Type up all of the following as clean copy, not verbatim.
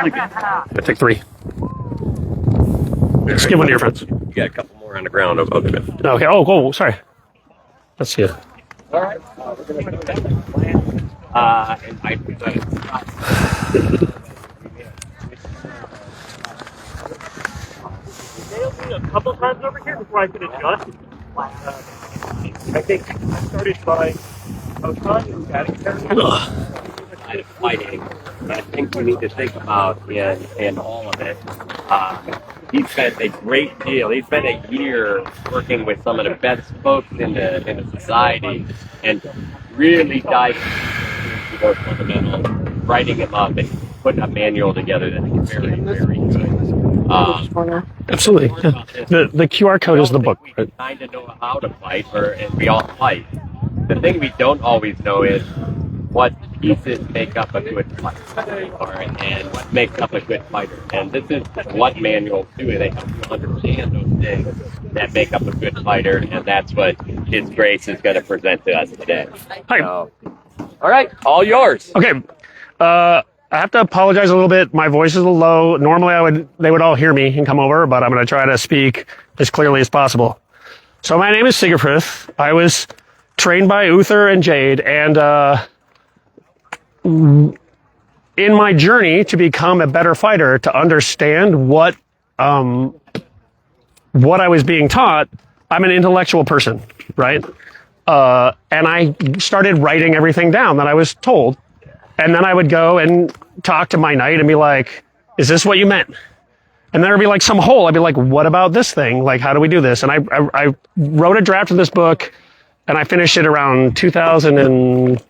I take 3. Just give one to your friends. You got a couple more on the ground. Okay. Okay. Oh, sorry. Let's see it. All right. We're going to put that in the plan. And I nailed me a couple times over here before I could adjust. I think I started by fighting. I think we need to think about in all of it. He spent a great deal. He spent a year working with some of the best folks in the society and really diving into those fundamentals, writing them up and putting a manual together that's very, very good. Absolutely. Yeah. The QR code is the book. We kind of know how to fight, and we all fight. The thing we don't always know is what pieces make up a good fighter, and what makes up a good fighter. And this is what manuals do. They help you understand those things that make up a good fighter, and that's what His Grace is going to present to us today. Hi. So, all right, all yours. Okay. I have to apologize a little bit. My voice is a little low. Normally they would all hear me and come over, but I'm going to try to speak as clearly as possible. So my name is Sighfridh. I was trained by Uther and Jade, and in my journey to become a better fighter, to understand what I was being taught, I'm an intellectual person, right? And I started writing everything down that I was told. And then I would go and talk to my knight and be like, is this what you meant? And then there'd be like some hole. I'd be like, what about this thing? Like, how do we do this? And I wrote a draft of this book, and I finished it around 2010.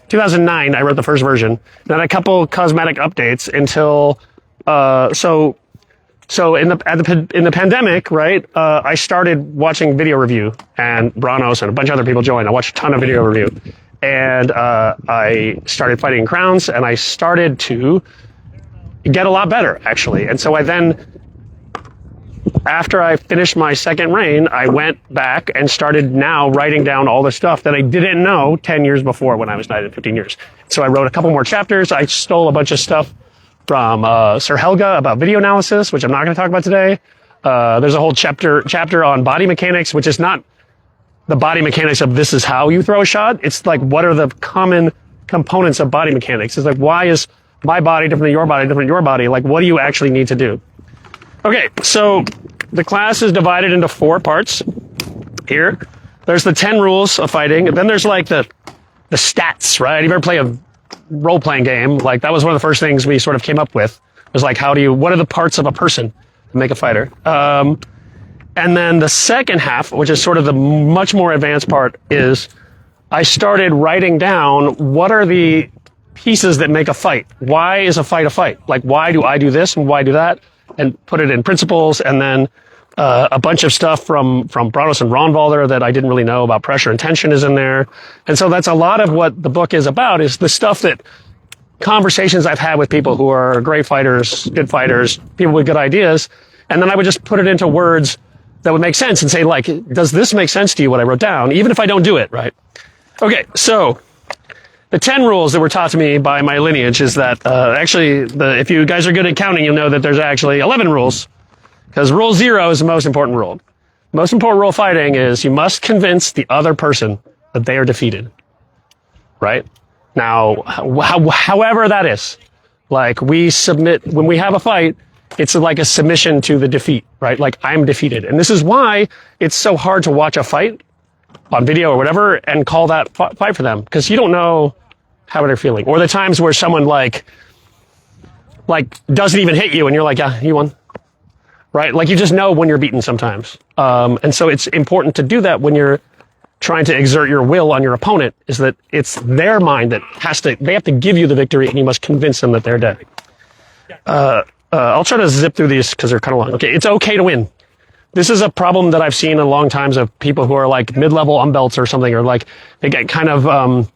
2009, I wrote the first version. Then a couple cosmetic updates until, so in the pandemic, right, I started watching video review, and Branos and a bunch of other people joined. I watched a ton of video review. And I started fighting crowns, and I started to get a lot better, actually. And so I then, after I finished my second reign, I went back and started now writing down all the stuff that I didn't know 10 years before when I was knighted, 15 years. So I wrote a couple more chapters. I stole a bunch of stuff from Sir Helga about video analysis, which I'm not going to talk about today. There's a whole chapter on body mechanics, which is not the body mechanics of this is how you throw a shot. It's like, what are the common components of body mechanics? It's like, why is my body different than your body, different than your body? Like, what do you actually need to do? Okay, so the class is divided into 4 parts here. There's the 10 rules of fighting. And then there's like the stats, right? You ever play a role-playing game? Like, that was one of the first things we sort of came up with. It was like, what are the parts of a person to make a fighter? And then the second half, which is sort of the much more advanced part, is I started writing down what are the pieces that make a fight. Why is a fight a fight? Like, why do I do this and why do that? And put it in principles. And then a bunch of stuff from Branos and Ronvalder that I didn't really know about pressure and tension is in there. And so that's a lot of what the book is about, is the stuff that conversations I've had with people who are great fighters, good fighters, people with good ideas. And then I would just put it into words that would make sense and say, like, does this make sense to you, what I wrote down, even if I don't do it, right? Okay, so the 10 rules that were taught to me by my lineage is that, if you guys are good at counting, you'll know that there's actually 11 rules, because rule 0 is the most important rule. The most important rule of fighting is you must convince the other person that they are defeated, right? Now, however that is, like, we submit, when we have a fight, it's like a submission to the defeat, right? Like, I'm defeated. And this is why it's so hard to watch a fight on video or whatever and call that fight for them, because you don't know how they're feeling. Or the times where someone like doesn't even hit you and you're like, yeah, you won, right? Like, you just know when you're beaten sometimes. And so it's important to do that when you're trying to exert your will on your opponent, is that it's their mind that they have to give you the victory, and you must convince them that they're dead. I'll try to zip through these because they're kind of long. Okay, it's okay to win. This is a problem that I've seen in long times of people who are like mid-level umbelts or something, or like they get kind of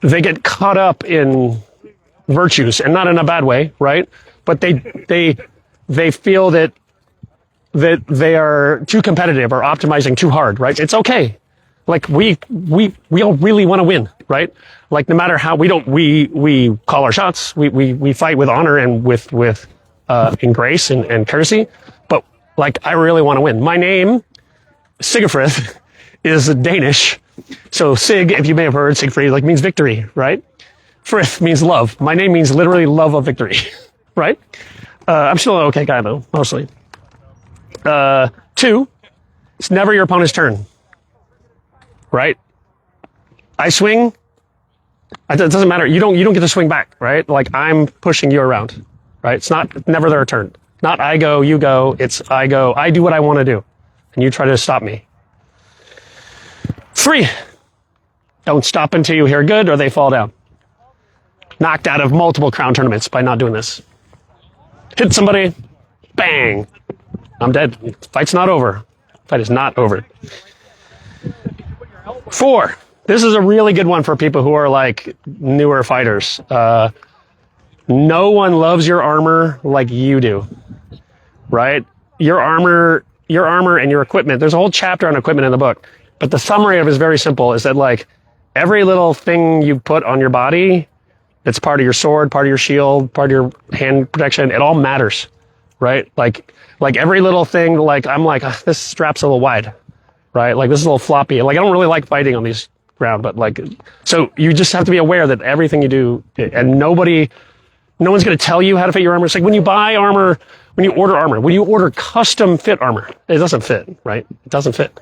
they get caught up in virtues, and not in a bad way, right? But they feel that they are too competitive or optimizing too hard, right? It's okay. Like, we all really want to win. right? Like no matter how we call our shots, we fight with honor and with in grace and courtesy. But like, I really want to win. My name, Sighfridh, is Danish. So Sig, if you may have heard, Siegfried, like means victory, right? Frith means love. My name means literally love of victory, right? I'm still an okay guy though, mostly. 2, it's never your opponent's turn, right? I swing. It doesn't matter. You don't get to swing back, right? Like I'm pushing you around, right? It's never their turn. Not I go, you go. It's I go. I do what I want to do, and you try to stop me. 3, don't stop until you hear good or they fall down. Knocked out of multiple crown tournaments by not doing this. Hit somebody, bang. I'm dead. Fight's not over. Fight is not over. 4, this is a really good one for people who are like newer fighters. No one loves your armor like you do, right? Your armor and your equipment. There's a whole chapter on equipment in the book, but the summary of it is very simple. Is that like every little thing you put on your body, it's part of your sword, part of your shield, part of your hand protection. It all matters, right? Like every little thing, like I'm like, this strap's a little wide, right? Like this is a little floppy. Like I don't really like fighting on these ground, but like, so you just have to be aware that everything you do, and no one's going to tell you how to fit your armor. It's like when you buy armor, when you order custom fit armor, it doesn't fit, right? It doesn't fit.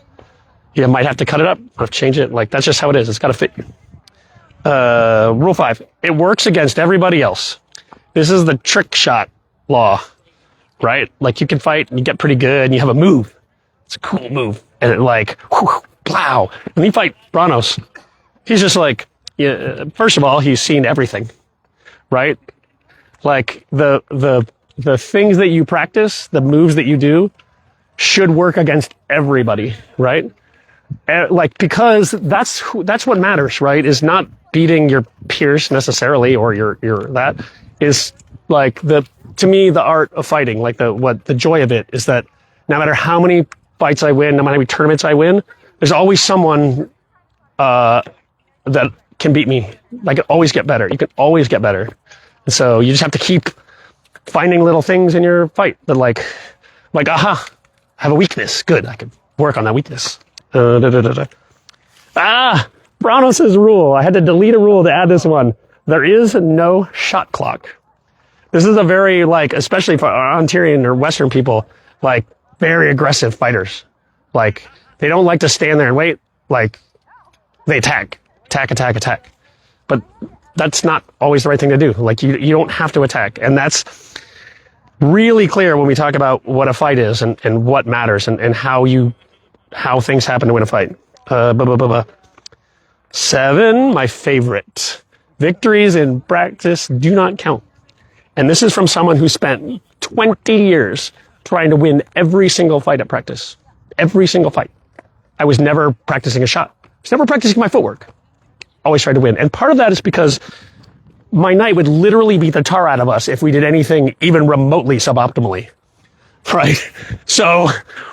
You might have to cut it up, have to change it. Like that's just how it is. It's got to fit you. Rule 5, it works against everybody else. This is the trick shot law, right? Like you can fight and you get pretty good and you have a move. It's a cool move. And it like, whoosh, plow. When you fight Branos, he's just like, first of all, he's seen everything, right? Like the things that you practice, the moves that you do should work against everybody, right? Like, because that's what matters, right? Is not beating your peers necessarily, or your that is like to me, the art of fighting, like the joy of it is that no matter how many fights I win, no matter how many tournaments I win, there's always someone, that can beat me. I can always get better. You can always get better. And so you just have to keep finding little things in your fight that like, aha, I have a weakness. Good. I can work on that weakness. Branos' rule. I had to delete a rule to add this one. There is no shot clock. This is a very, like, especially for Ontarian or Western people, like, very aggressive fighters. Like, they don't like to stand there and wait. Like, they attack. But that's not always the right thing to do. Like, you don't have to attack. And that's really clear when we talk about what a fight is and what matters and how things happen to win a fight. 7, my favorite. Victories in practice do not count. And this is from someone who spent 20 years trying to win every single fight at practice. Every single fight. I was never practicing a shot. I was never practicing my footwork. Always tried to win. And part of that is because my knight would literally beat the tar out of us if we did anything even remotely suboptimally. Right? So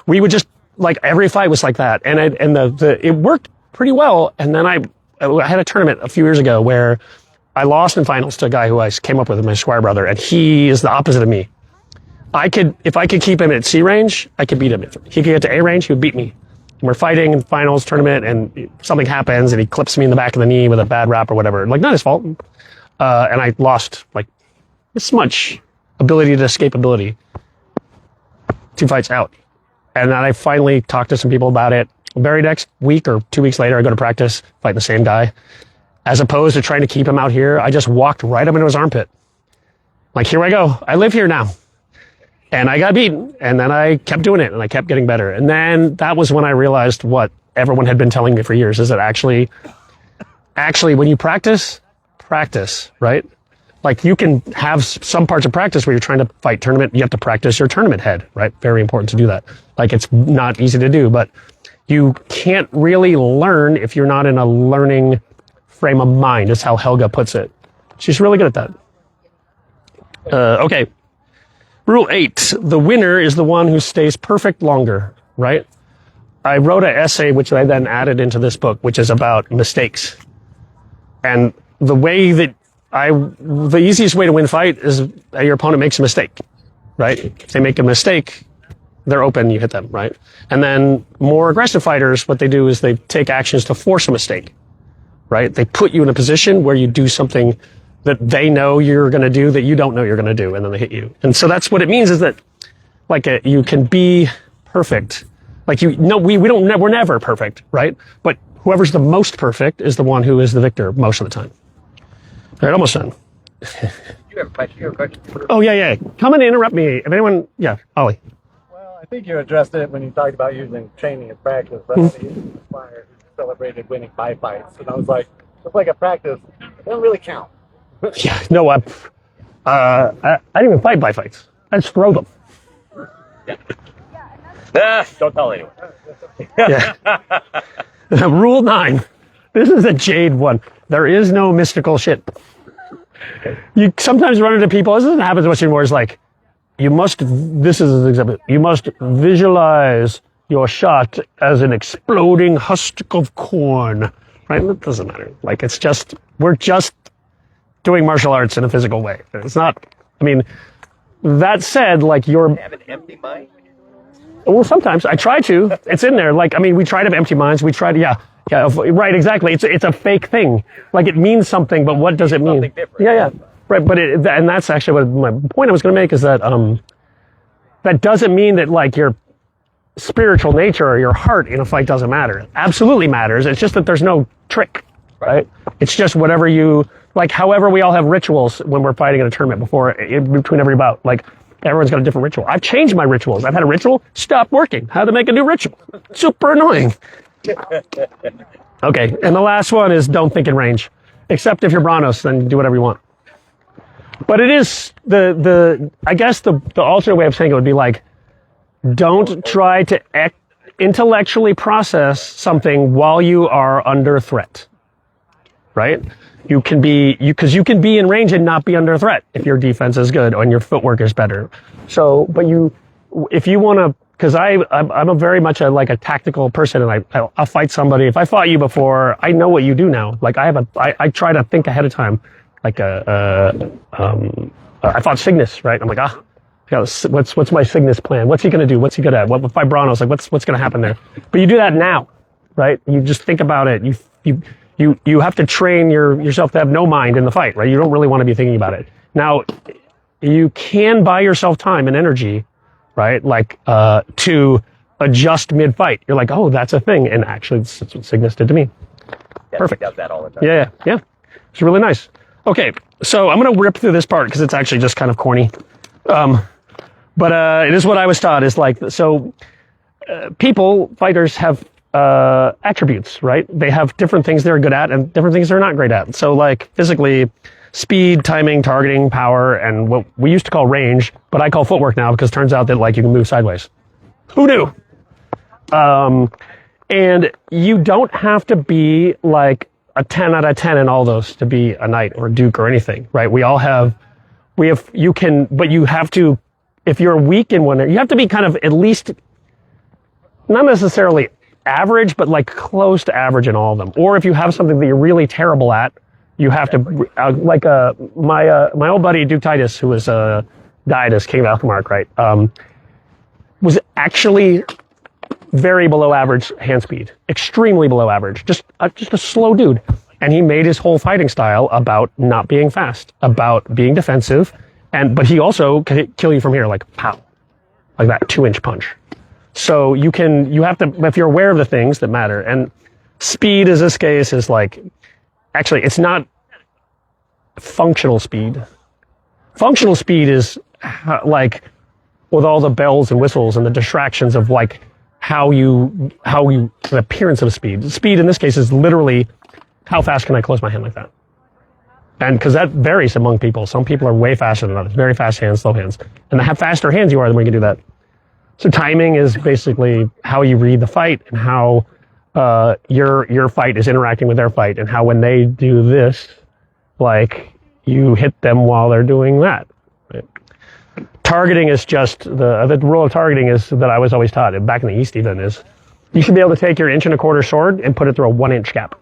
we would just, like, every fight was like that. And it worked pretty well. And then I had a tournament a few years ago where I lost in finals to a guy who I came up with my squire brother, and he is the opposite of me. If I could keep him at C range, I could beat him. If he could get to A range, he would beat me. And we're fighting in finals tournament, and something happens, and he clips me in the back of the knee with a bad wrap or whatever. Like, not his fault. And I lost, like, this much ability to escape ability. 2 fights out. And then I finally talked to some people about it. Very next week or 2 weeks later, I go to practice, fight the same guy. As opposed to trying to keep him out here, I just walked right up into his armpit. Like, here I go. I live here now. And I got beaten. And then I kept doing it, and I kept getting better. And then that was when I realized what everyone had been telling me for years, is that actually, when you practice, right? Like, you can have some parts of practice where you're trying to fight tournament. You have to practice your tournament head, right? Very important to do that. Like, it's not easy to do, but you can't really learn if you're not in a learning frame of mind, is how Helga puts it. She's really good at that. Okay. Rule 8. The winner is the one who stays perfect longer, right? I wrote an essay, which I then added into this book, which is about mistakes. And the way that the easiest way to win a fight is your opponent makes a mistake, right? If they make a mistake, they're open, you hit them, right? And then more aggressive fighters, what they do is they take actions to force a mistake, right? They put you in a position where you do something that they know you're going to do that you don't know you're going to do, and then they hit you. And so that's what it means, is that like you can be perfect. Like we're never perfect, right? But whoever's the most perfect is the one who is the victor most of the time. All right, almost done. You have a question? Oh, yeah. Come and interrupt me. If anyone, yeah, Ollie. Well, I think you addressed it when you talked about using training and practice, but I used to aspire who celebrated winning by fights. And I was like, it's like a practice. It doesn't really count. Yeah, no, I didn't even fight by fights. I just throw them. Don't tell anyone. Yeah. Rule 9. This is a jade one. There is no mystical shit. You sometimes run into people, this doesn't happen much anymore, it's like, this is an example, you must visualize your shot as an exploding husk of corn, right? It doesn't matter. Like, we're just doing martial arts in a physical way. It's not, I mean, that said, like, Have an empty mind? well, sometimes I try to. It's in there. Like, I mean, we try to have empty minds. We try to, yeah, right, exactly. It's a fake thing. Like, it means something, but what does it mean? Something different. Yeah, right. But and that's actually what my point I was going to make is that that doesn't mean that like your spiritual nature or your heart in a fight doesn't matter. It absolutely matters. It's just that there's no trick, right? It's just whatever you like. However, we all have rituals when we're fighting in a tournament between every bout. Like, everyone's got a different ritual. I've changed my rituals. I've had a ritual, stopped working. How to make a new ritual. Super annoying. Okay, and the last one is don't think in range. Except if you're Branos, then do whatever you want. But it is I guess the alternate way of saying it would be like, don't try to intellectually process something while you are under threat. Right? You can be in range and not be under threat if your defense is good and your footwork is better. So, but if you want to, because I'm a very much a tactical person, and I'll fight somebody. If I fought you before, I know what you do now. Like, I try to think ahead of time. Like I fought Cygnus, right? I'm like, what's my Cygnus plan? What's he gonna do? What's he good at? What if I Branos? Like, what's gonna happen there? But you do that now, right? You just think about it. You have to train yourself to have no mind in the fight, right? You don't really want to be thinking about it. Now, you can buy yourself time and energy, right? Like, to adjust mid-fight. You're like, oh, that's a thing. And actually, that's what Cygnus did to me. Yeah, Perfect. He does that all the time. Yeah. It's really nice. Okay, so I'm going to rip through this part because it's actually just kind of corny. But it is what I was taught. Is like, so fighters have attributes, right? They have different things they're good at and different things they're not great at. So like physically, speed, timing, targeting, power, and what we used to call range, but I call footwork now because it turns out that like you can move sideways. Who knew? And you don't have to be like a 10 out of 10 in all those to be a knight or a duke or anything, right? But you have to, if you're weak in one, you have to be kind of at least, not necessarily average, but like close to average in all of them. Or if you have something that you're really terrible at, you have to, my old buddy Duke Titus, who was died as King of Alchemark, right? Was actually very below average hand speed, extremely below average, just a slow dude. And he made his whole fighting style about not being fast, about being defensive, but he also can kill you from here, like pow, like that 2-inch punch. So you have to, if you're aware of the things that matter, and speed in this case is like, actually it's not functional speed. Functional speed is like with all the bells and whistles and the distractions of like the appearance of speed. Speed in this case is literally how fast can I close my hand like that? And because that varies among people. Some people are way faster than others. Very fast hands, slow hands. And the faster hands you are, the more you can do that. So timing is basically how you read the fight and how your fight is interacting with their fight, and how when they do this, like you hit them while they're doing that. Right? Targeting is just the rule of targeting is that I was always taught, back in the East even, is you should be able to take your 1 1/4 sword and put it through a 1-inch gap.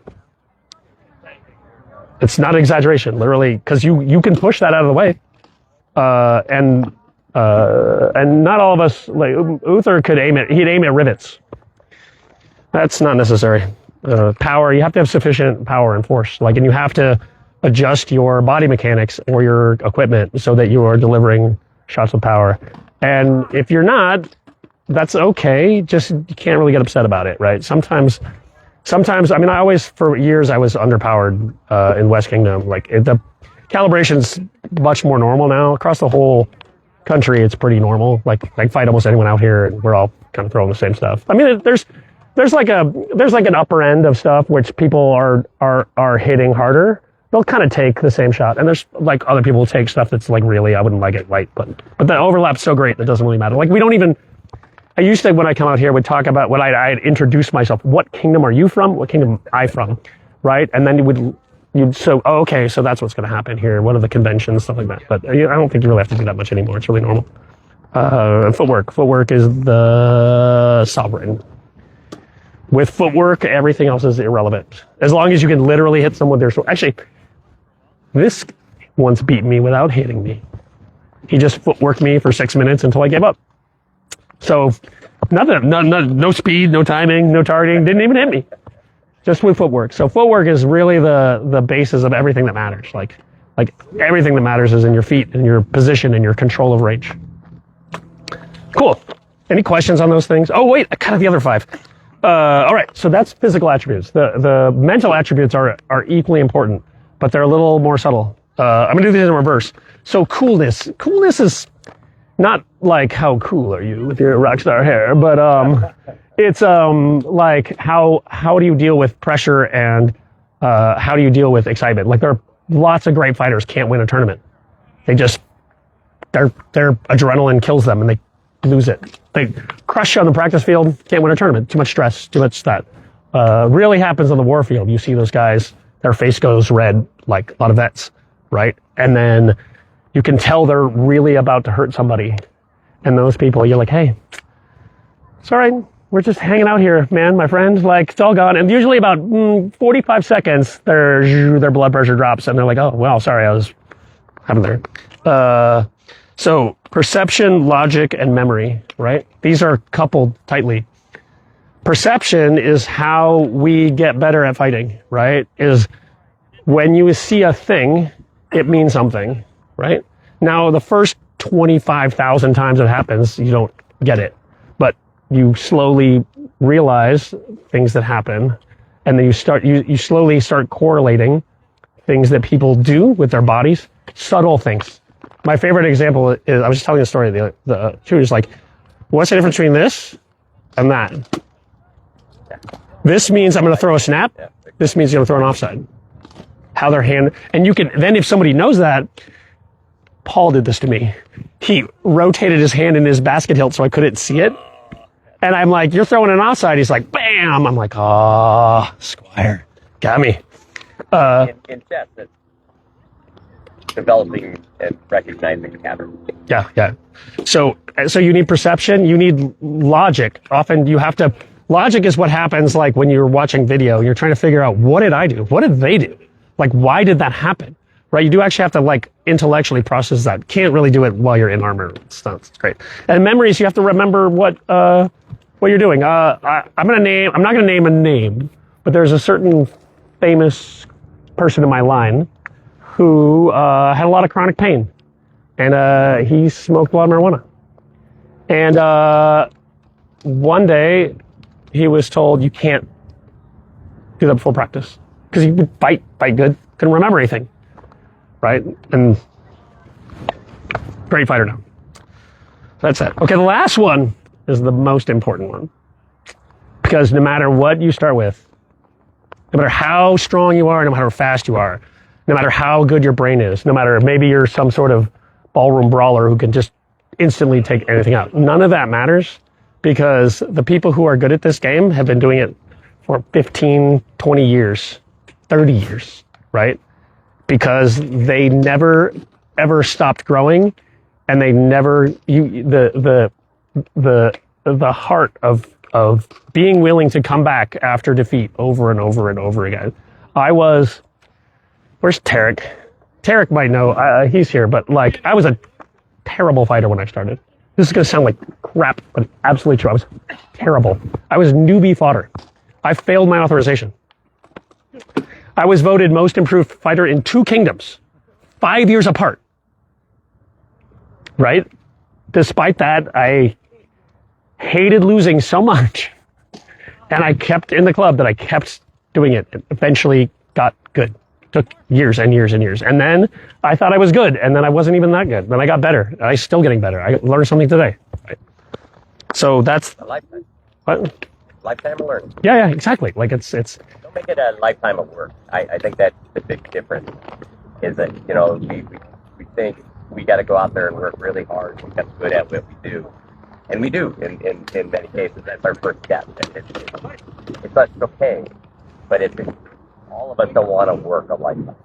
It's not an exaggeration, literally, because you can push that out of the way. And not all of us, like Uther could he'd aim at rivets. That's not necessary. Power, you have to have sufficient power and force. And you have to adjust your body mechanics or your equipment so that you are delivering shots of power. And if you're not, that's okay. Just, you can't really get upset about it, right? Sometimes, for years I was underpowered in West Kingdom. The calibration's much more normal now. Across the whole country, it's pretty normal. I fight almost anyone out here, and we're all kind of throwing the same stuff. There's an upper end of stuff which people are hitting harder. They'll kind of take the same shot, and there's other people will take stuff that's really, I wouldn't like it, right? But the overlap's so great that it doesn't really matter. We don't even. I used to, when I come out here, would talk about when I'd introduce myself. What kingdom are you from? What kingdom am I from? Right? And then okay, so that's what's going to happen here. What are the conventions, stuff like that. But I don't think you really have to do that much anymore. It's really normal. Footwork is the sovereign. With footwork, everything else is irrelevant. As long as you can literally hit someone with their sword. Actually, this once beat me without hitting me. He just footworked me for 6 minutes until I gave up. So, no speed, no timing, no targeting, didn't even hit me. Just with footwork. So footwork is really the basis of everything that matters. Everything that matters is in your feet and your position and your control of range. Cool. Any questions on those things? Oh wait, I cut out the other 5. All right, so that's physical attributes. The mental attributes are equally important, but they're a little more subtle. I'm gonna do these in reverse. So coolness. Coolness is not how cool are you with your rock star hair, but it's how do you deal with pressure and how do you deal with excitement? There are lots of great fighters can't win a tournament. Their adrenaline kills them and they lose it. They crush you on the practice field, can't win a tournament. Too much stress, too much that. Really happens on the war field. You see those guys, their face goes red, like a lot of vets, right? And then you can tell they're really about to hurt somebody. And those people, you're like, hey, it's all right. We're just hanging out here, man, my friend. It's all gone. And usually about 45 seconds, their blood pressure drops. And they're like, oh, well, sorry, I was having there. So perception, logic, and memory, right? These are coupled tightly. Perception is how we get better at fighting, right? Is when you see a thing, it means something, right? Now, the first 25,000 times it happens, you don't get it. But you slowly realize things that happen, and then you slowly start correlating things that people do with their bodies, subtle things. My favorite example is, I was just telling a story, the shooter's what's the difference between this and that? This means I'm going to throw a snap. This means you're going to throw an offside. How their hand, and you can, then if somebody knows that, Paul did this to me. He rotated his hand in his basket hilt so I couldn't see it. And I'm like, you're throwing an offside. He's like, bam. I'm like, oh, Squire, got me. In chess, it's developing and recognizing patterns. Yeah. So you need perception. You need logic. Often you have to. Logic is what happens when you're watching video and you're trying to figure out, what did I do? What did they do? Why did that happen? Right? You do actually have to intellectually process that. Can't really do it while you're in armor. It's great. And memories, you have to remember what you're doing. I'm not gonna name a name, but there's a certain famous person in my line who had a lot of chronic pain, and he smoked a lot of marijuana. And one day, he was told, you can't do that before practice, because he would fight good, couldn't remember anything, right? And great fighter now. That's it. Okay, the last one is the most important one, because no matter what you start with, no matter how strong you are, no matter how fast you are, no matter how good your brain is, no matter, maybe you're some sort of ballroom brawler who can just instantly take anything out, none of that matters, because the people who are good at this game have been doing it for 15, 20 years, 30 years, right? Because they never, ever stopped growing, and they never, the heart of being willing to come back after defeat over and over and over again. I was Where's Tarek? Tarek might know. He's here, but like, I was a terrible fighter when I started. This is going to sound like crap, but it's absolutely true. I was terrible. I was newbie fodder. I failed my authorization. I was voted most improved fighter in 2 kingdoms, 5 years apart. Right? Despite that, I hated losing so much, and I kept in the club that I kept doing it. It eventually got good. Took years and years and years. And then I thought I was good, and then I wasn't even that good. Then I got better. I'm still getting better. I learned something today. Right? So that's A lifetime. what? Lifetime of learning. Yeah, exactly. Like it's Don't make it a lifetime of work. I think that's the big difference. Is that, you know, we think we got to go out there and work really hard. We got good at what we do. And we do in many cases. That's our first step. And it's okay. But all of us don't want to work a lifetime.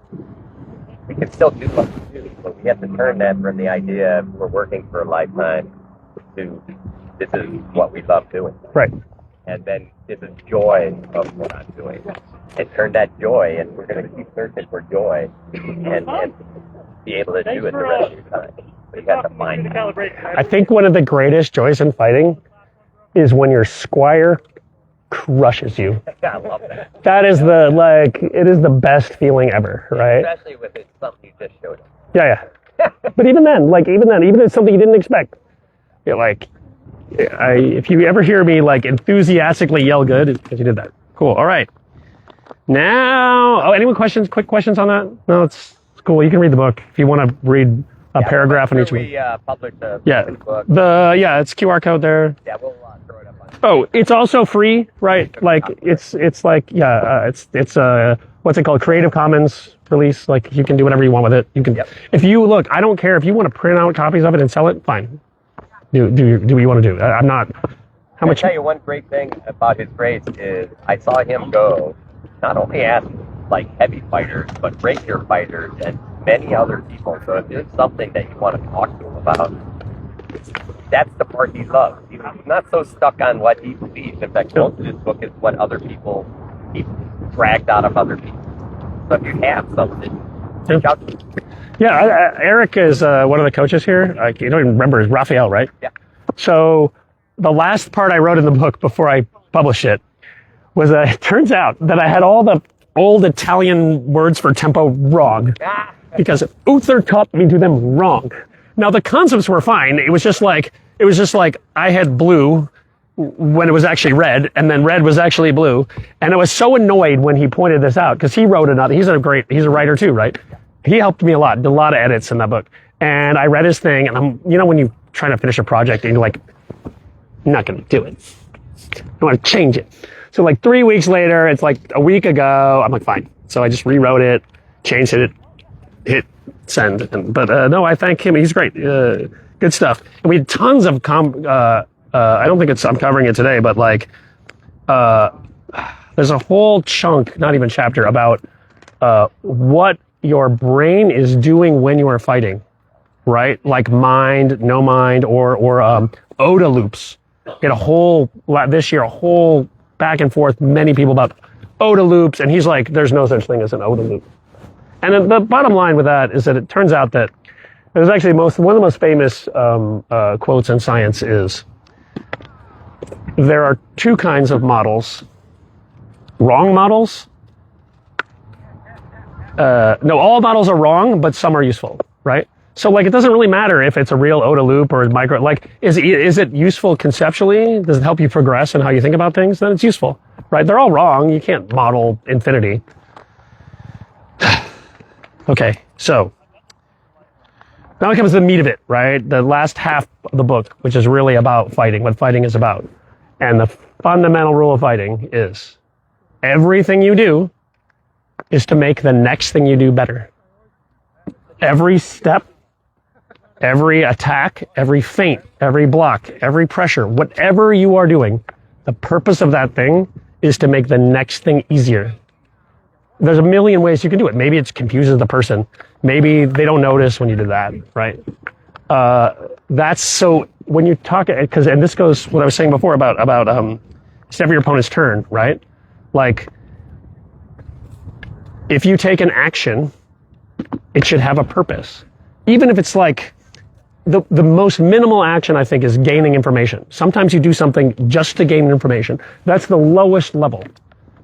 We can still do what we do, but we have to turn that from the idea of we're working for a lifetime to this is what we love doing. right. And then this is joy of what I'm doing. And turn that joy, and we're going to keep searching for joy and be able to do it the rest of your time. But you have to find it. I think one of the greatest joys in fighting is when your squire crushes you. I love that. That is it is the best feeling ever, right? Especially with it, something you just showed us. Yeah. But even then, even if it's something you didn't expect, you're like, if you ever hear me like enthusiastically yell good, it's because you did that. Cool. All right. Now, anyone questions? Quick questions on that? No, it's cool. You can read the book if you want to read a paragraph in each one. We published a book. It's QR code there. Yeah, we'll throw it up on. Oh, it's also free, right? Like it's what's it called? Creative Commons release. Like you can do whatever you want with it. You can, if you look, I don't care if you want to print out copies of it and sell it. Fine, do what you want to do. I'm not. How much? I'll tell you one great thing about his race is I saw him go not only at like heavy fighters but rapier fighters and many other people. So if there's something that you want to talk to him about, that's the part he loves. He's not so stuck on what he believes. In fact, most of his book is what other people he dragged out of other people. So if you have something, reach out to him. Yeah, Eric is one of the coaches here. You don't even remember, is Raphael, right? Yeah. So the last part I wrote in the book before I published it was it turns out that I had all the old Italian words for tempo wrong because Uther taught me to do them wrong. Now the concepts were fine. It was just like I had blue when it was actually red, and then red was actually blue. And I was so annoyed when he pointed this out because he wrote another. He's a writer too, right? He helped me a lot. Did a lot of edits in that book. And I read his thing, and when you're trying to finish a project and you're like, I'm not going to do it. I want to change it. So like 3 weeks later, it's like a week ago, I'm like, fine. So I just rewrote it, changed it, hit send. But no, I thank him. He's great. Good stuff. And we had tons of I don't think I'm covering it today, but like, there's a whole chunk, not even chapter, about what your brain is doing when you are fighting, right? Like mind, no mind, or ODA loops. Get a whole back and forth, many people about ODA loops, and he's like, there's no such thing as an ODA loop. And then the bottom line with that is that it turns out that there's actually one of the most famous quotes in science is, there are 2 kinds of models. Wrong models. No, all models are wrong, but some are useful, right? So like, it doesn't really matter if it's a real ODA loop or a micro, like, is it useful conceptually? Does it help you progress in how you think about things? Then it's useful, right? They're all wrong. You can't model infinity. Okay, so now it comes to the meat of it, right? The last half of the book, which is really about fighting, what fighting is about. And the fundamental rule of fighting is everything you do is to make the next thing you do better. Every step, every attack, every feint, every block, every pressure, whatever you are doing, the purpose of that thing is to make the next thing easier. There's a million ways you can do it. Maybe it confuses the person. Maybe they don't notice when you do that, right? That's so when you talk, and this goes what I was saying before about step your opponent's turn, right? Like, if you take an action it should have a purpose. Even if it's like, the most minimal action, I think, is gaining information. Sometimes you do something just to gain information. That's the lowest level.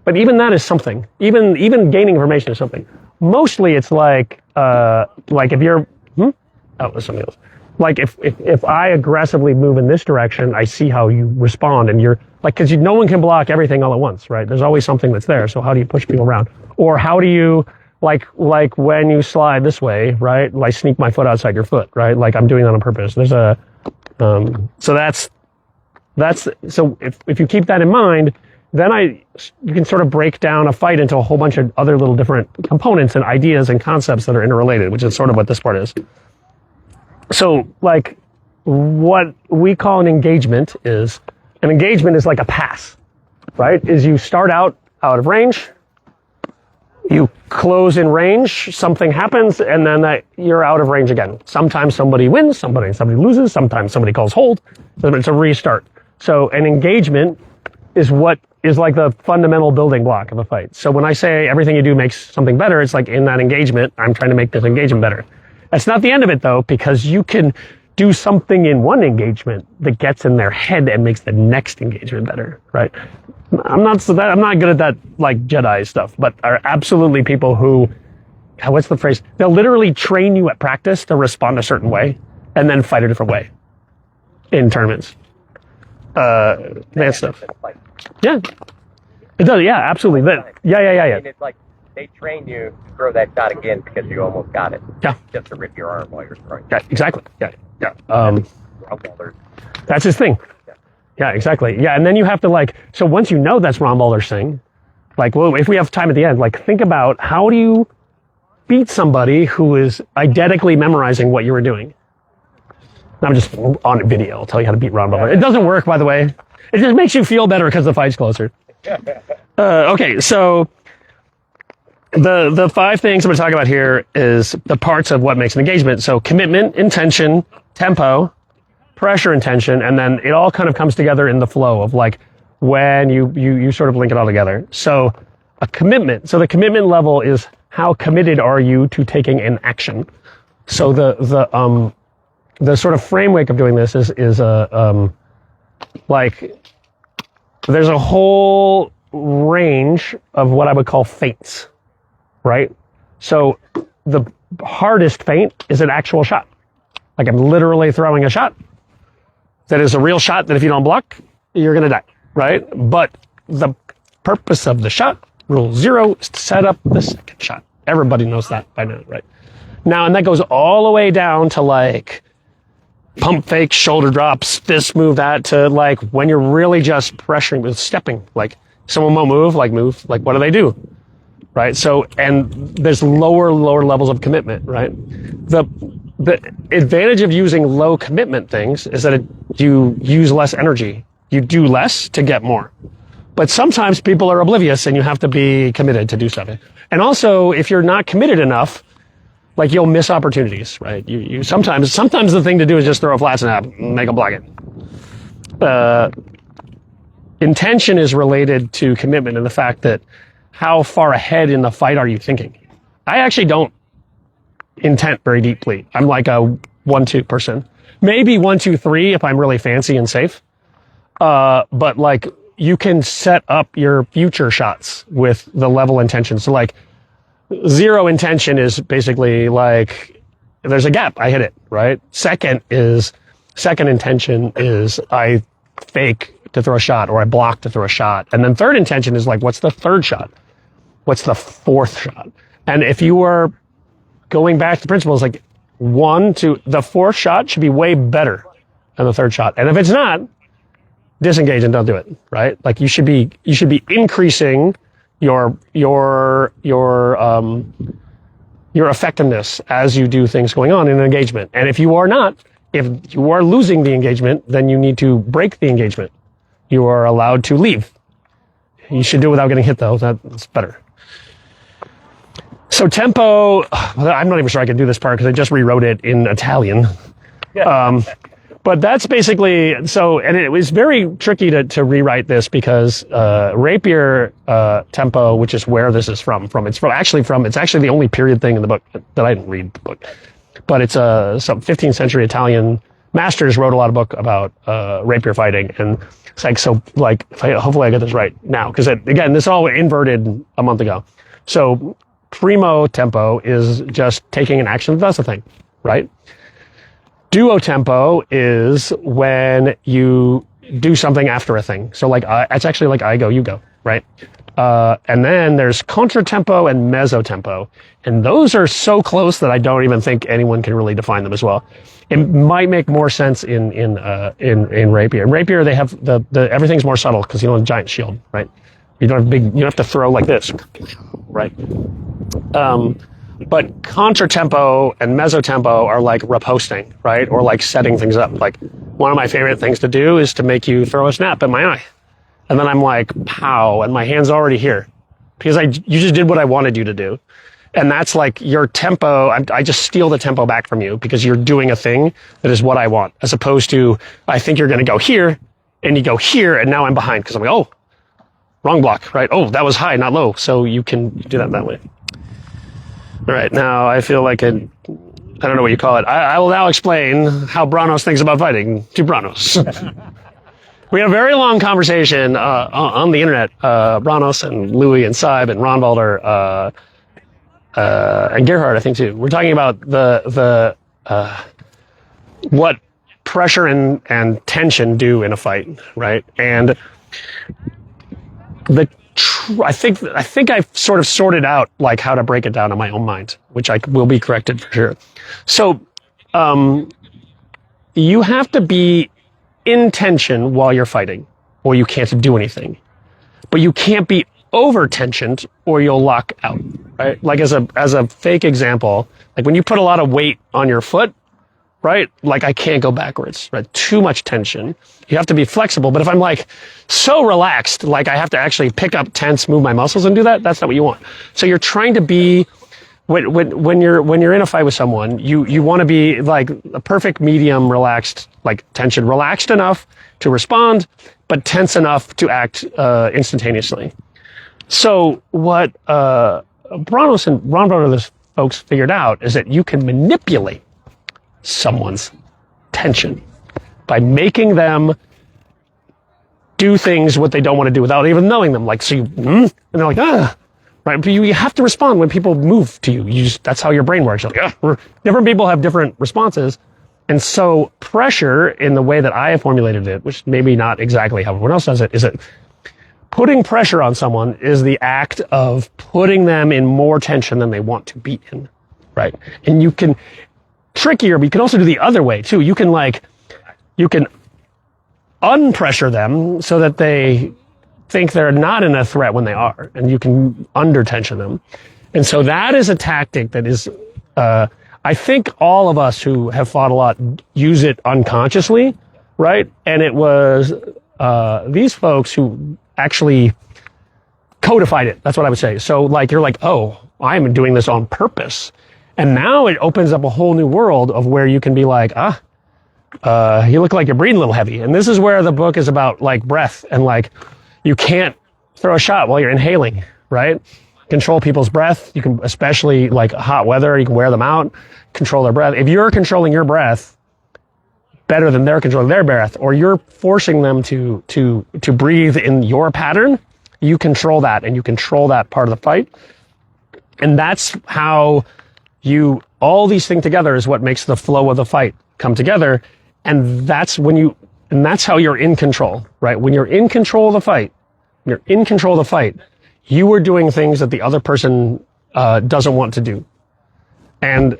But even that is something. Even gaining information is something. Mostly it's like if you're, oh, there's something else. Like if I aggressively move in this direction, I see how you respond, and you're like, because no one can block everything all at once, right? There's always something that's there. So how do you push people around? Or how do you, like when you slide this way, right? Like sneak my foot outside your foot, right? Like I'm doing that on purpose. There's a, so if you keep that in mind, then you can sort of break down a fight into a whole bunch of other little different components and ideas and concepts that are interrelated, which is sort of what this part is. So like what we call an engagement is like a pass, right? Is you start out of range, you close in range, something happens, and then you're out of range again. Sometimes somebody wins, somebody loses, sometimes somebody calls hold. So it's a restart. So an engagement is what is like the fundamental building block of a fight. So when I say everything you do makes something better, it's like in that engagement, I'm trying to make this engagement better. That's not the end of it though, because you can do something in one engagement that gets in their head and makes the next engagement better, right? I'm not good at that like Jedi stuff, but are absolutely people who, what's the phrase? They'll literally train you at practice to respond a certain way and then fight a different way in tournaments. That stuff. Yeah. It does, yeah, absolutely. Yeah. I mean, it's like they train you to throw that shot again because you almost got it. Yeah. Just to rip your arm while you're throwing. Yeah, exactly. Yeah. Well, that's his thing. Yeah, exactly. Yeah, and then you have to so once you know that's Ron Balder's thing, well, if we have time at the end, think about how do you beat somebody who is identically memorizing what you were doing. I'm just on video. I'll tell you how to beat Ron Balder. It doesn't work, by the way. It just makes you feel better because the fight's closer. Okay, so the 5 things I'm going to talk about here is the parts of what makes an engagement. So commitment, intention, tempo, pressure, intention, and then it all kind of comes together in the flow of when you sort of link it all together. So a commitment. So the commitment level is how committed are you to taking an action. So the sort of framework of doing this is there's a whole range of what I would call feints, right? So the hardest feint is an actual shot. I'm literally throwing a shot that is a real shot that if you don't block, you're going to die, right? But the purpose of the shot, rule 0, is to set up the second shot. Everybody knows that by now, right? Now, and that goes all the way down to pump fake, shoulder drops, fist move, that to when you're really just pressuring with stepping, someone won't move, what do they do? Right? So, and there's lower levels of commitment, right? The advantage of using low commitment things is that you use less energy. You do less to get more. But sometimes people are oblivious and you have to be committed to do something. And also, if you're not committed enough, you'll miss opportunities, right? You sometimes the thing to do is just throw a flat snap, make them block it. Intention is related to commitment and the fact that how far ahead in the fight are you thinking? I actually don't intent very deeply. I'm like a 1-2 person. Maybe 1, 2, 3 if I'm really fancy and safe. But you can set up your future shots with the level intention. So 0 intention is basically there's a gap, I hit it, right? Second intention is I fake to throw a shot or I block to throw a shot. And then third intention is what's the third shot? What's the fourth shot? And if you are going back to principles, 1, 2, the fourth shot should be way better than the third shot. And if it's not, disengage and don't do it, right? You should be increasing your effectiveness as you do things going on in an engagement. And if you are losing the engagement, then you need to break the engagement. You are allowed to leave. You should do it without getting hit though. That's better. So tempo, I'm not even sure I can do this part because I just rewrote it in Italian. But that's basically so, and it was very tricky to rewrite this because rapier tempo, which is where this is from. It's actually the only period thing in the book that I didn't read the book, but it's some 15th century Italian masters wrote a lot of book about rapier fighting, and it's like so like hopefully I get this right now because again this all inverted a month ago. So primo tempo is just taking an action that does a thing, right? Duo tempo is when you do something after a thing. So like it's actually like I go, you go, right? And then there's contratempo and mezzotempo, and those are so close that I don't even think anyone can really define them as well. It might make more sense in rapier. In rapier, they have the everything's more subtle because you don't have a giant shield, right? You don't have to throw like this, right? But contratempo and mezzotempo are like riposting, right? Or like setting things up. Like one of my favorite things to do is to make you throw a snap at my eye. And then I'm like, pow, and my hand's already here. Because you just did what I wanted you to do. And that's like your tempo, I just steal the tempo back from you because you're doing a thing that is what I want. As opposed to, I think you're going to go here, and you go here, and now I'm behind. Because I'm like, oh, wrong block, right? Oh, that was high, not low. So you can do that way. All right, now I feel like I don't know what you call it. I will now explain how Branos thinks about fighting to Branos. We had a very long conversation on the internet. Branos and Louis and Saib and Ron Balder and Gerhard, I think too. We're talking about the what pressure and tension do in a fight, right? And I think I've sort of sorted out like how to break it down in my own mind, which I will be corrected for sure. So, you have to be in tension while you're fighting, or you can't do anything. But you can't be over tensioned, or you'll lock out. Right? Like as a fake example, like when you put a lot of weight on your foot, right? Like I can't go backwards, right? Too much tension. You have to be flexible. But if I'm like so relaxed, like I have to actually pick up tense, move my muscles and do that, that's not what you want. So you're trying to be, when you're in a fight with someone, you want to be like a perfect medium relaxed, like tension, relaxed enough to respond, but tense enough to act instantaneously. So what Branos and Ron Brothers folks figured out is that you can manipulate someone's tension by making them do things what they don't want to do without even knowing them. Like, so you, and they're like, right? But you have to respond when people move to you. That's how your brain works. You're like, different people have different responses. And so pressure in the way that I have formulated it, which maybe not exactly how everyone else does it, is that putting pressure on someone is the act of putting them in more tension than they want to be in, right? And you can, trickier, but you can also do the other way too. You can unpressure them so that they think they're not in a threat when they are, and you can under tension them. And so that is a tactic that is, I think all of us who have fought a lot use it unconsciously, right? And it was these folks who actually codified it. That's what I would say. So like, you're like, oh, I'm doing this on purpose. And now it opens up a whole new world of where you can be like, you look like you're breathing a little heavy. And this is where the book is about like breath and like, you can't throw a shot while you're inhaling, right? Control people's breath. You can, especially like hot weather, you can wear them out, control their breath. If you're controlling your breath better than they're controlling their breath, or you're forcing them to breathe in your pattern, you control that, and you control that part of the fight. And that's how all these things together is what makes the flow of the fight come together. And that's how you're in control, right? When you're in control of the fight, you are doing things that the other person doesn't want to do. And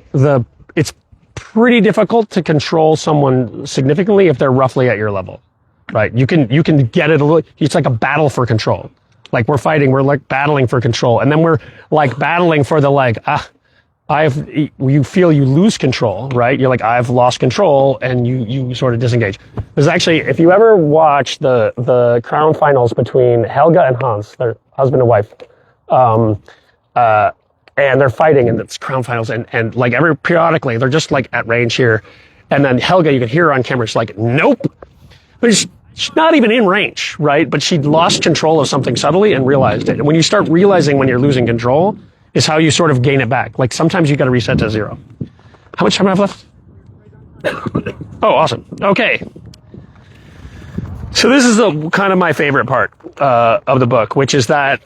it's pretty difficult to control someone significantly if they're roughly at your level, right? You can get it a little, it's like a battle for control. Like we're fighting, we're like battling for control. And then we're like battling for the like, you feel you lose control, right? You're like, I've lost control, and you sort of disengage. There's actually, if you ever watch the crown finals between Helga and Hans, their husband and wife, and they're fighting in the crown finals, and like periodically, they're just like at range here, And then Helga, you can hear her on camera, she's like, nope. But she's not even in range, right? But she lost control of something subtly and realized it. And when you start realizing when you're losing control is how you sort of gain it back. Like sometimes you got to reset to 0. How much time do I have left? Oh, awesome. Okay. So this is the kind of my favorite part of the book, which is that.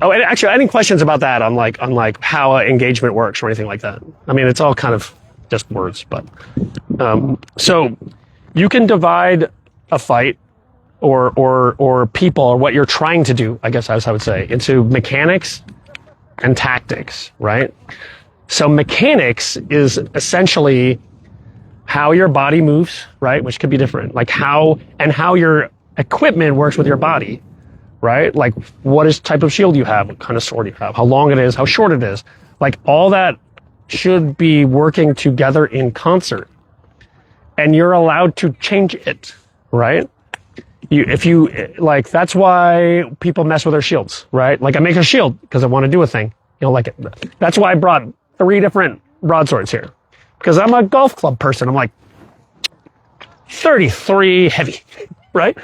Oh, and actually, any questions about that on like how engagement works or anything like that? I mean, it's all kind of just words, but so you can divide a fight or people or what you're trying to do, I guess as I would say, into mechanics and tactics, right? So mechanics is essentially how your body moves, right? Which could be different, like how your equipment works with your body, right? Like what is type of shield you have, what kind of sword you have, how long it is, how short it is, like all that should be working together in concert, and you're allowed to change it, right? If you like, that's why people mess with their shields, right? Like I make a shield because I want to do a thing, you know, like it. That's why I brought 3 different broadswords here, because I'm a golf club person. I'm like 33 heavy, right?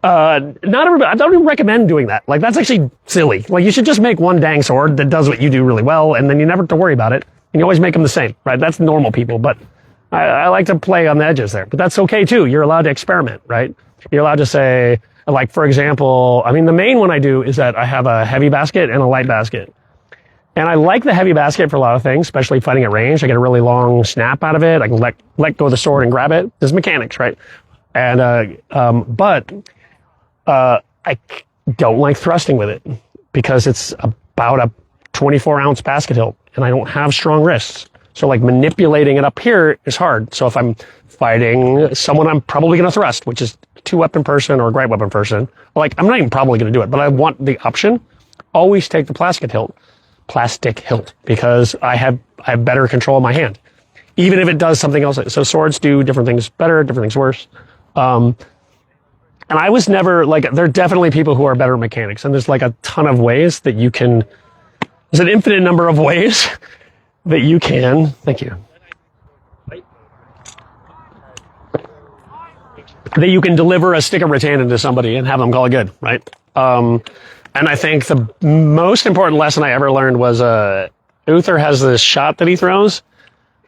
Not everybody, I don't even recommend doing that. Like that's actually silly. Like you should just make one dang sword that does what you do really well, and then you never have to worry about it. And you always make them the same, right? That's normal people, but I like to play on the edges there. But that's okay too. You're allowed to experiment, right? You're allowed to say, like for example, I mean the main one I do is that I have a heavy basket and a light basket. And I like the heavy basket for a lot of things, especially fighting at range. I get a really long snap out of it. I can let go of the sword and grab it. There's mechanics, right? And but I don't like thrusting with it because it's about a 24-ounce basket hilt, and I don't have strong wrists. So like manipulating it up here is hard. So if I'm fighting someone, I'm probably going to thrust, which is 2-weapon person or a great weapon person. Like I'm not even probably going to do it, but I want the option. Always take the plastic hilt, because I have better control of my hand, even if it does something else. So swords do different things better, different things worse. And I was never like, there are definitely people who are better at mechanics, and there's like a ton of ways that you can, there's an infinite number of ways that you can, thank you, that you can deliver a stick of rattan into somebody and have them call it good, right? And I think the most important lesson I ever learned was Uther has this shot that he throws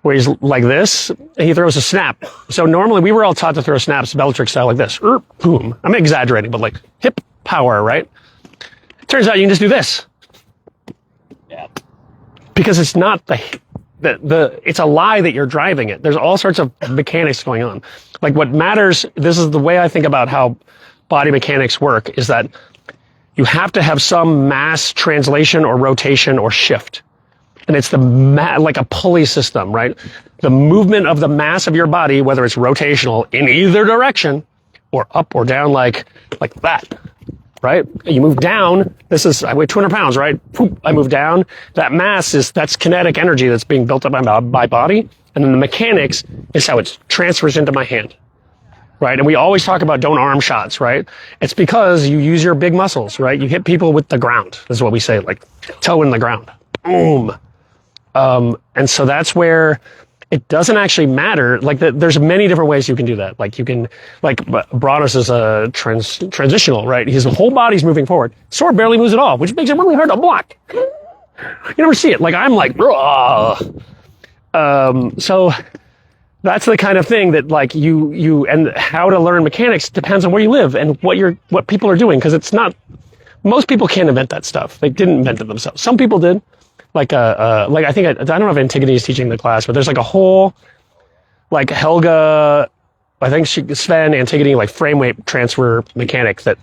where he's like this, and he throws a snap. So normally we were all taught to throw snaps Bellatrix style like this. Boom. I'm exaggerating, but like hip power, right? It turns out you can just do this. Yeah. Because it's not it's a lie that you're driving it. There's all sorts of mechanics going on. Like what matters, this is the way I think about how body mechanics work, is that you have to have some mass translation or rotation or shift. And it's like a pulley system, right? The movement of the mass of your body, whether it's rotational in either direction or up or down like that, right? You move down. I weigh 200 pounds, right? I move down. That mass that's kinetic energy that's being built up by my body. And then the mechanics is how it transfers into my hand, right? And we always talk about don't arm shots, right? It's because you use your big muscles, right? You hit people with the ground. That's what we say, like toe in the ground. Boom. And so that's where it doesn't actually matter. Like there's many different ways you can do that. Like you can, like Branos is a transitional, right? His whole body's moving forward. Sword barely moves at all, which makes it really hard to block. You never see it. Like I'm like, so that's the kind of thing that like you and how to learn mechanics depends on where you live and what people are doing. Cause it's not, most people can't invent that stuff. They didn't invent it themselves. Some people did. Like I think I don't know if Antigone is teaching the class, but there's like a whole, like Helga, I think Sven, Antigone, like frame weight transfer mechanic that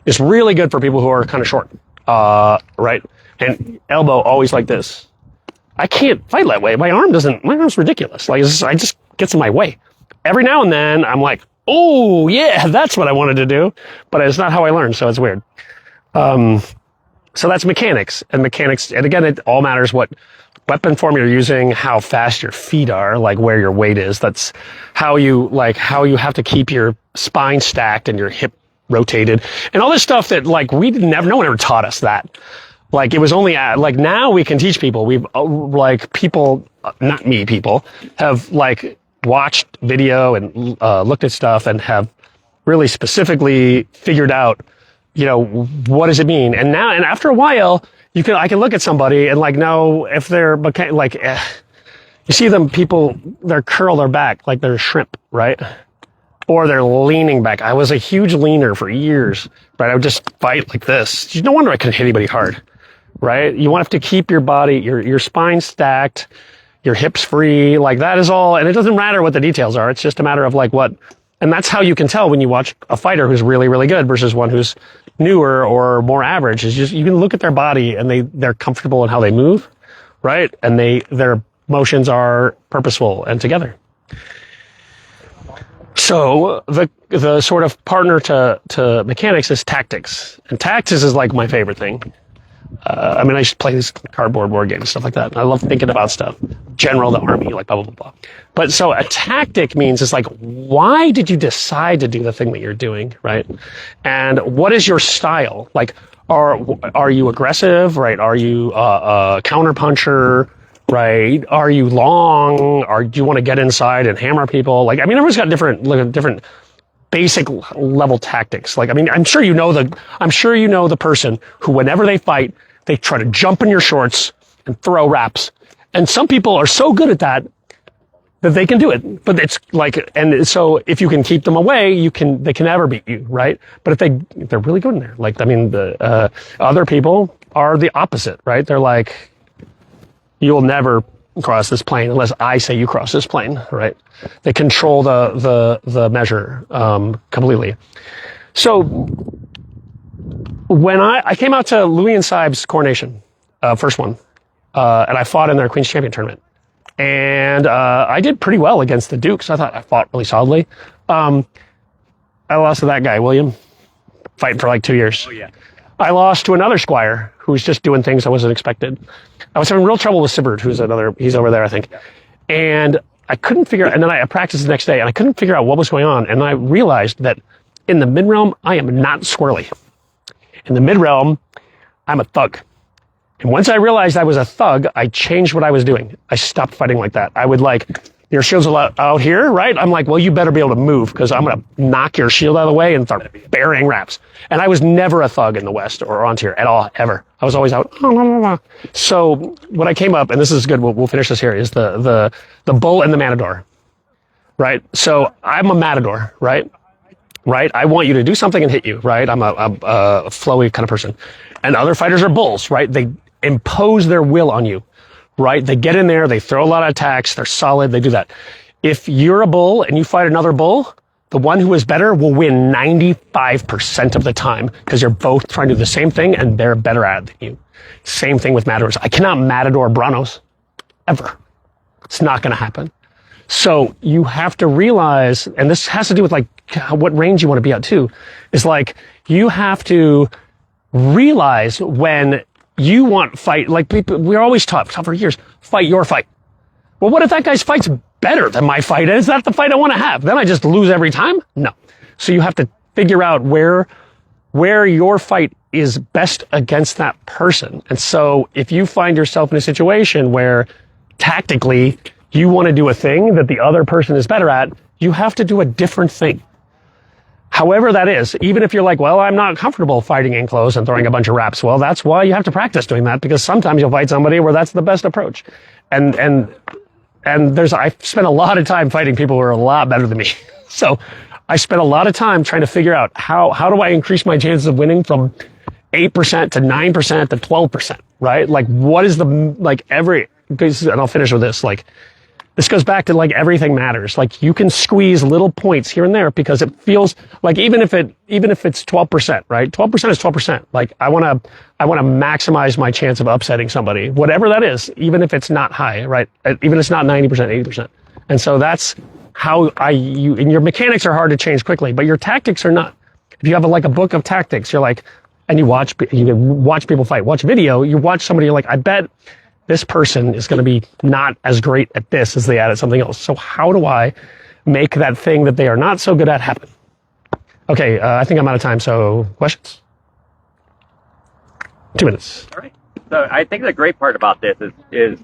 is really good for people who are kind of short, right? And elbow always like this. I can't fight that way. My arm's ridiculous. Like I just gets in my way. Every now and then I'm like, oh yeah, that's what I wanted to do, but it's not how I learned, so it's weird. So that's mechanics, and again, it all matters what weapon form you're using, how fast your feet are, like where your weight is. That's how you have to keep your spine stacked and your hip rotated, and all this stuff that like no one ever taught us that. Like it was only like now we can teach people. We've like people, not me, people have like watched video and looked at stuff and have really specifically figured out, you know, what does it mean? And now, and after a while, I can look at somebody and like know if they're like, you see them people, they're curl their back like they're shrimp, right? Or they're leaning back. I was a huge leaner for years, right? I would just fight like this. No wonder I couldn't hit anybody hard, right? You want to keep your body, your spine stacked, your hips free, like that is all. And it doesn't matter what the details are. It's just a matter of like what, and that's how you can tell when you watch a fighter who's really, really good versus one who's newer or more average. Is just, you can look at their body and they're comfortable in how they move, right? And their motions are purposeful and together. So the sort of partner to mechanics is tactics, and tactics is like my favorite thing. I mean, I used to play these cardboard board games, stuff like that. I love thinking about stuff. General, the army, like blah, blah, blah, blah. But so a tactic means it's like, why did you decide to do the thing that you're doing, right? And what is your style? Like, are you aggressive, right? Are you a counterpuncher, right? Are you long? Or do you want to get inside and hammer people? Like, I mean, everyone's got different basic level tactics. Like, I mean, I'm sure you know the person who, whenever they fight, they try to jump in your shorts and throw raps. And some people are so good at that they can do it. But it's like, and so if you can keep them away, they can never beat you, right? But if they're really good in there. Like, I mean, the other people are the opposite, right? They're like, you'll never cross this plane unless I say you cross this plane, right? They control the measure completely. So when I came out to Louis and Saib's coronation, first one, and I fought in their Queen's Champion tournament, and I did pretty well against the Dukes. I thought I fought really solidly. I lost to that guy, William, fighting for like 2 years. Oh yeah. I lost to another squire who was just doing things I wasn't expected. I was having real trouble with Sighfridh, he's over there, I think. And I couldn't figure out, and then I practiced the next day, and I couldn't figure out what was going on. And I realized that in the mid-realm, I am not squirrely. In the mid-realm, I'm a thug. And once I realized I was a thug, I changed what I was doing. I stopped fighting like that. I would like, your shield's out here, right? I'm like, well, you better be able to move because I'm going to knock your shield out of the way and start burying raps. And I was never a thug in the West or on tier at all, ever. I was always out. So when I came up, and this is good, we'll finish this here, is the bull and the matador, right? So I'm a matador, right? Right? I want you to do something and hit you, right? I'm a flowy kind of person. And other fighters are bulls, right? They impose their will on you. Right? They get in there, they throw a lot of attacks, they're solid, they do that. If you're a bull and you fight another bull, the one who is better will win 95% of the time because you're both trying to do the same thing and they're better at it than you. Same thing with matadors. I cannot matador Branos. Ever. It's not going to happen. So you have to realize, and this has to do with like what range you want to be at too, is like you have to realize when you want fight, like people, we're always taught for years, fight your fight. Well, what if that guy's fight's better than my fight? Is that the fight I want to have? Then I just lose every time? No. So you have to figure out where your fight is best against that person. And so if you find yourself in a situation where tactically you want to do a thing that the other person is better at, you have to do a different thing. However that is, even if you're like, well, I'm not comfortable fighting in close and throwing a bunch of raps. Well, that's why you have to practice doing that because sometimes you'll fight somebody where that's the best approach. And I've spent a lot of time fighting people who are a lot better than me. So I spent a lot of time trying to figure out how do I increase my chances of winning from 8% to 9% to 12%, right? Like what is and I'll finish with this, like, this goes back to like everything matters. Like you can squeeze little points here and there because it feels like even if it's 12%, right? 12% is 12%. Like I want to maximize my chance of upsetting somebody, whatever that is, even if it's not high, right? Even if it's not 90%, 80%. And so that's how and your mechanics are hard to change quickly, but your tactics are not. If you have a book of tactics, you're like, and you watch people fight, watch video, you watch somebody, you're like, I bet this person is going to be not as great at this as they are at something else. So how do I make that thing that they are not so good at happen? Okay, I think I'm out of time, so questions? 2 minutes. All right. So I think the great part about this is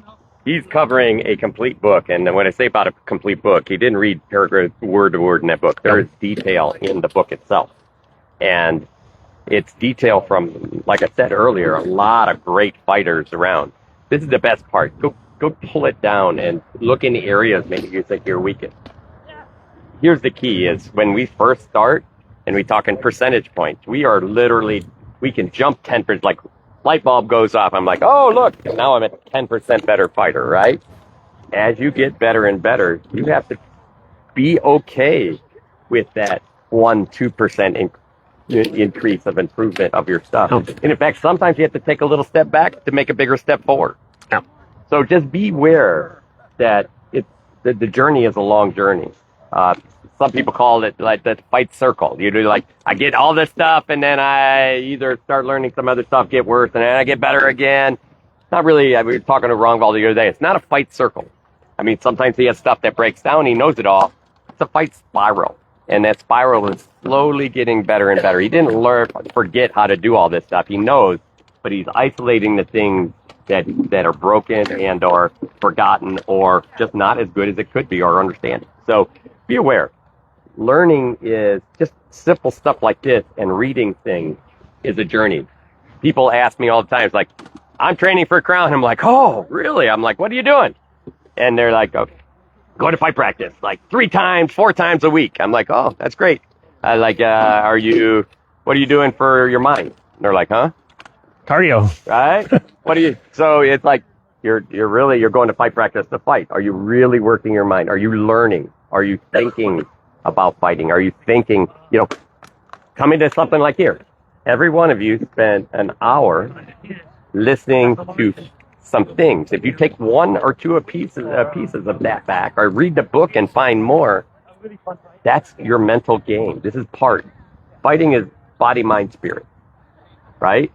he's covering a complete book. And when I say about a complete book, he didn't read paragraph word to word in that book. There is detail in the book itself. And it's detail from, like I said earlier, a lot of great fighters around. This is the best part. Go pull it down and look in the areas maybe you think you're weakest. Here's the key is when we first start and we talk in percentage points, we can jump 10%, like light bulb goes off. I'm like, oh, look, now I'm at 10% better fighter, right? As you get better and better, you have to be okay with that 1-2% increase of improvement of your stuff. And in fact, sometimes you have to take a little step back to make a bigger step forward. So just beware that the journey is a long journey. Some people call it like the fight circle. You do like, I get all this stuff and then I either start learning some other stuff, get worse, and then I get better again. Not really, we were talking to Rongval the other day. It's not a fight circle. I mean, sometimes he has stuff that breaks down. He knows it all. It's a fight spiral. And that spiral is slowly getting better and better. He didn't forget how to do all this stuff. He knows, but he's isolating the things that are broken and or forgotten or just not as good as it could be or understanding. So be aware. Learning is just simple stuff like this, and reading things is a journey. People ask me all the time, it's like, I'm training for a crown. I'm like, oh, really? I'm like, what are you doing? And they're like, oh, go to fight practice like 3 times, 4 times a week. I'm like, oh, that's great. What are you doing for your mind? And they're like, huh? Cardio. Right? So it's like, you're going to fight practice to fight. Are you really working your mind? Are you learning? Are you thinking about fighting? Are you thinking, coming to something like here? Every one of you spent an hour listening to some things. If you take 1 or 2 pieces of that back, or read the book and find more, that's your mental game. This is part. Fighting is body, mind, spirit, right?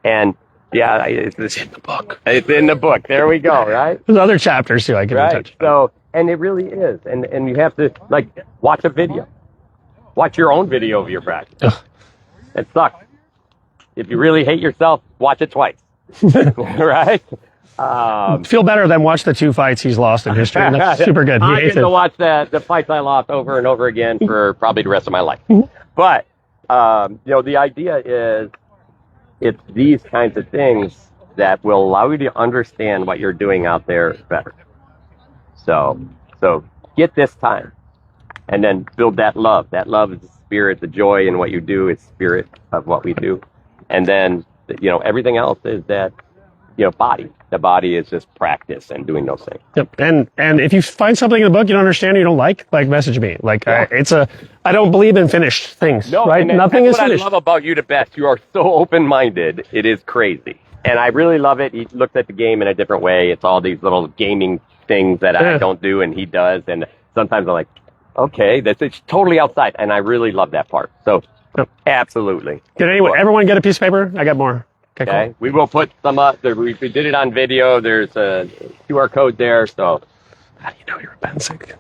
And yeah, it's in the book. It's in the book. There we go, right? There's other chapters too I can touch. So, and it really is. And you have to, like, watch a video. Watch your own video of your practice. Ugh. It sucks. If you really hate yourself, watch it twice. Right? Feel better than watch the 2 fights he's lost in history. That's super good. I get to watch the fights I lost over and over again for probably the rest of my life. But, the idea is, it's these kinds of things that will allow you to understand what you're doing out there better. So get this time and then build that love. That love is the spirit, the joy in what you do is spirit of what we do. And then, everything else is that, body. The body is just practice and doing those things. Yep. And if you find something in the book you don't understand or you don't like message me. I don't believe in finished things. No, right? Nothing is finished. What I love about you the best. You are so open-minded. It is crazy. And I really love it. He looks at the game in a different way. It's all these little gaming things that I don't do and he does. And sometimes I'm like, okay, it's totally outside. And I really love that part. So absolutely. Did everyone get a piece of paper? I got more. Okay. Cool. We will put some up. We did it on video. There's a QR code there. So how do you know you're a Pennsic?